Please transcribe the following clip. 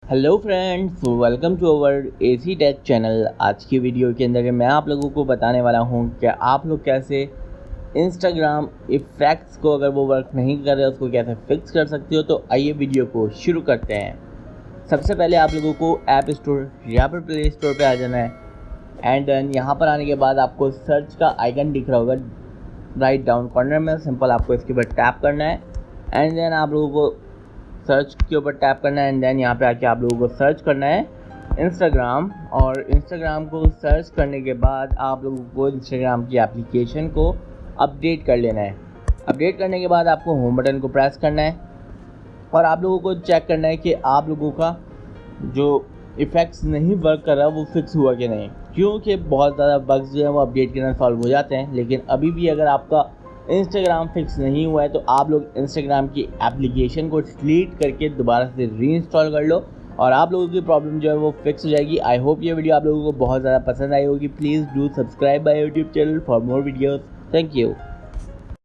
Hello friends, welcome to our AC tech channel. आज की video के अंदर मैं आप लोगों को बताने वाला हूं कि आप लोग कैसे इंस्टाग्राम इफ़ेक्ट्स को, अगर वो वर्क नहीं कर रहे उसको कैसे फिक्स कर सकते हो। तो आइए वीडियो को शुरू करते हैं। सबसे पहले आप लोगों को ऐप स्टोर या फिर प्ले स्टोर पे आ जाना है एंड देन यहाँ पर आने के बाद आपको सर्च का आइकन दिख रहा होगा राइट डाउन कॉर्नर में। सिंपल आपको इसके ऊपर टैप करना है एंड देन आप लोगों को सर्च के ऊपर टैप करना है एंड देन यहाँ पे आके आप लोगों को सर्च करना है इंस्टाग्राम। और इंस्टाग्राम को सर्च करने के बाद आप लोगों को इंस्टाग्राम की एप्लीकेशन को अपडेट कर लेना है। अपडेट करने के बाद आपको होम बटन को प्रेस करना है और आप लोगों को चेक करना है कि आप लोगों का जो इफ़ेक्ट्स नहीं वर्क कर रहा वो फिक्स हुआ कि नहीं, क्योंकि बहुत ज़्यादा बग्स जो है वो अपडेट के अंदर सॉल्व हो जाते हैं। लेकिन अभी भी अगर आपका इंस्टाग्राम फिक्स नहीं हुआ है तो आप लोग इंस्टाग्राम की एप्लीकेशन को डिलीट करके दोबारा से रीइंस्टॉल कर लो और आप लोगों की प्रॉब्लम जो है वो फिक्स हो जाएगी। आई होप ये वीडियो आप लोगों को बहुत ज़्यादा पसंद आई होगी। Please do subscribe my YouTube channel for more videos. Thank you.